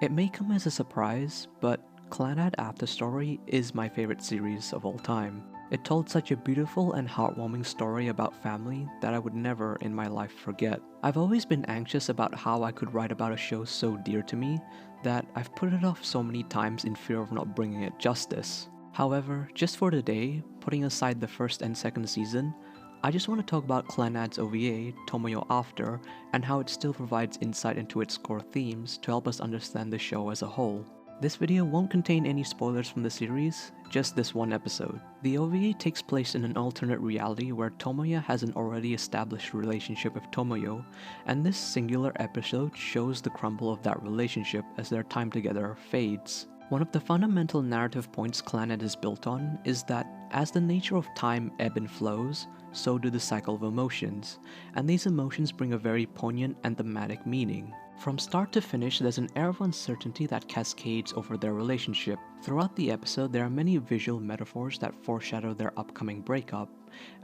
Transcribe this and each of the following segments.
It may come as a surprise, but Clannad After Story is my favorite series of all time. It told such a beautiful and heartwarming story about family that I would never in my life forget. I've always been anxious about how I could write about a show so dear to me that I've put it off so many times in fear of not bringing it justice. However, just for today, putting aside the first and second season, I just want to talk about Clannad's OVA, Tomoyo After, and how it still provides insight into its core themes to help us understand the show as a whole. This video won't contain any spoilers from the series, just this one episode. The OVA takes place in an alternate reality where Tomoya has an already established relationship with Tomoyo, and this singular episode shows the crumble of that relationship as their time together fades. One of the fundamental narrative points Clannad is built on is that as the nature of time ebb and flows, so do the cycle of emotions, and these emotions bring a very poignant and thematic meaning. From start to finish, there's an air of uncertainty that cascades over their relationship. Throughout the episode, there are many visual metaphors that foreshadow their upcoming breakup,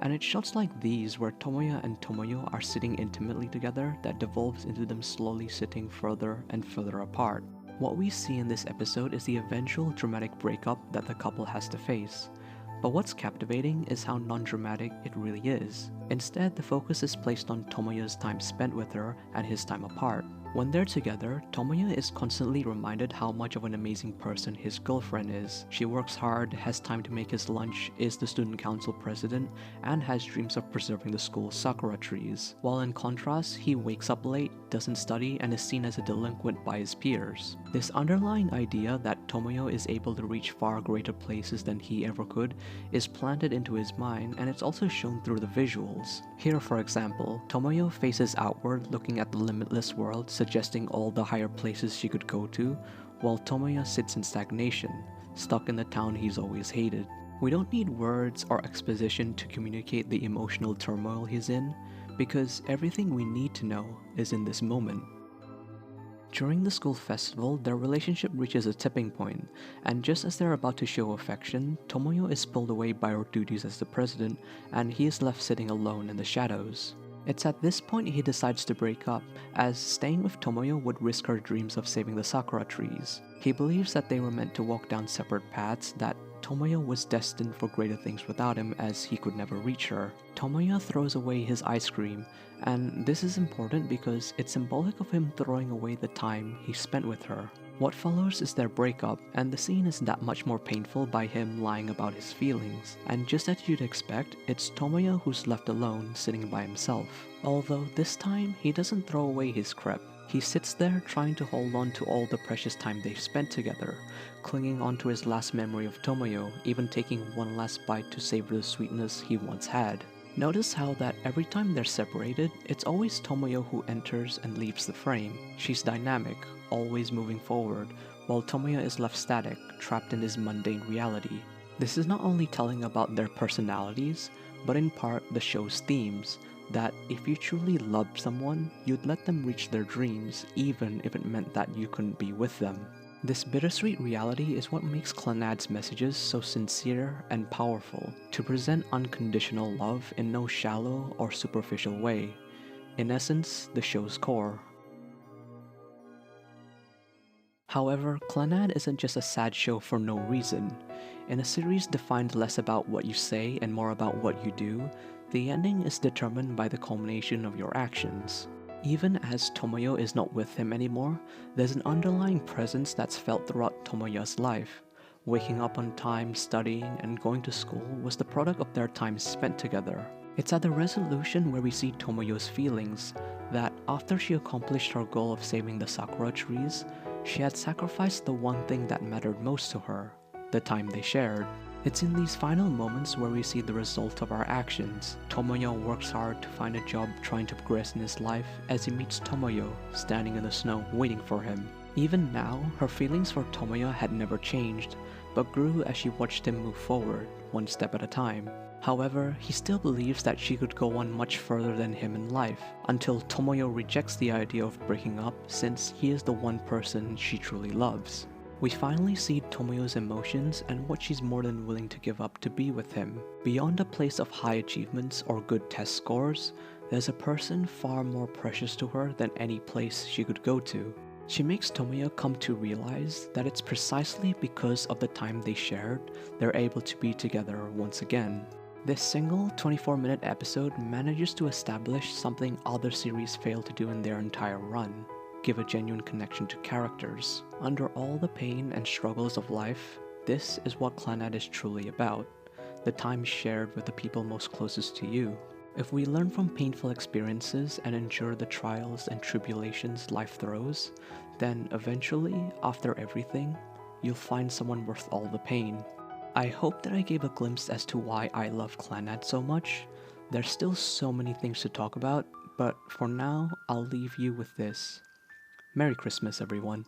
and it's shots like these where Tomoya and Tomoyo are sitting intimately together that devolves into them slowly sitting further and further apart. What we see in this episode is the eventual dramatic breakup that the couple has to face. But what's captivating is how non-dramatic it really is. Instead, the focus is placed on Tomoya's time spent with her and his time apart. When they're together, Tomoya is constantly reminded how much of an amazing person his girlfriend is. She works hard, has time to make his lunch, is the student council president, and has dreams of preserving the school's sakura trees. While in contrast, he wakes up late, doesn't study, and is seen as a delinquent by his peers. This underlying idea that Tomoyo is able to reach far greater places than he ever could is planted into his mind, and it's also shown through the visuals. Here, for example, Tomoyo faces outward looking at the limitless world, suggesting all the higher places she could go to, while Tomoya sits in stagnation, stuck in the town he's always hated. We don't need words or exposition to communicate the emotional turmoil he's in, because everything we need to know is in this moment. During the school festival, their relationship reaches a tipping point, and just as they're about to show affection, Tomoyo is pulled away by her duties as the president, and he is left sitting alone in the shadows. It's at this point he decides to break up, as staying with Tomoyo would risk her dreams of saving the sakura trees. He believes that they were meant to walk down separate paths, that Tomoyo was destined for greater things without him as he could never reach her. Tomoyo throws away his ice cream, and this is important because it's symbolic of him throwing away the time he spent with her. What follows is their breakup, and the scene is that much more painful by him lying about his feelings. And just as you'd expect, it's Tomoyo who's left alone, sitting by himself. Although this time, he doesn't throw away his crepe. He sits there trying to hold on to all the precious time they've spent together, clinging onto his last memory of Tomoyo, even taking one last bite to savor the sweetness he once had. Notice how that every time they're separated, it's always Tomoyo who enters and leaves the frame. She's dynamic, always moving forward, while Tomoyo is left static, trapped in his mundane reality. This is not only telling about their personalities, but in part the show's themes, that if you truly loved someone, you'd let them reach their dreams, even if it meant that you couldn't be with them. This bittersweet reality is what makes Clannad's messages so sincere and powerful, to present unconditional love in no shallow or superficial way. In essence, the show's core. However, Clannad isn't just a sad show for no reason. In a series defined less about what you say and more about what you do, the ending is determined by the culmination of your actions. Even as Tomoyo is not with him anymore, there's an underlying presence that's felt throughout Tomoya's life. Waking up on time, studying, and going to school was the product of their time spent together. It's at the resolution where we see Tomoyo's feelings, that after she accomplished her goal of saving the sakura trees, she had sacrificed the one thing that mattered most to her, the time they shared. It's in these final moments where we see the result of our actions. Tomoyo works hard to find a job trying to progress in his life as he meets Tomoyo, standing in the snow waiting for him. Even now, her feelings for Tomoyo had never changed, but grew as she watched him move forward, one step at a time. However, he still believes that she could go on much further than him in life, until Tomoyo rejects the idea of breaking up since he is the one person she truly loves. We finally see Tomoyo's emotions and what she's more than willing to give up to be with him. Beyond a place of high achievements or good test scores, there's a person far more precious to her than any place she could go to. She makes Tomoyo come to realize that it's precisely because of the time they shared they're able to be together once again. This single 24-minute episode manages to establish something other series fail to do in their entire run: give a genuine connection to characters. Under all the pain and struggles of life, this is what Clannad is truly about: the time shared with the people most closest to you. If we learn from painful experiences and endure the trials and tribulations life throws, then eventually, after everything, you'll find someone worth all the pain. I hope that I gave a glimpse as to why I love Clannad so much. There's still so many things to talk about, but for now, I'll leave you with this. Merry Christmas, everyone.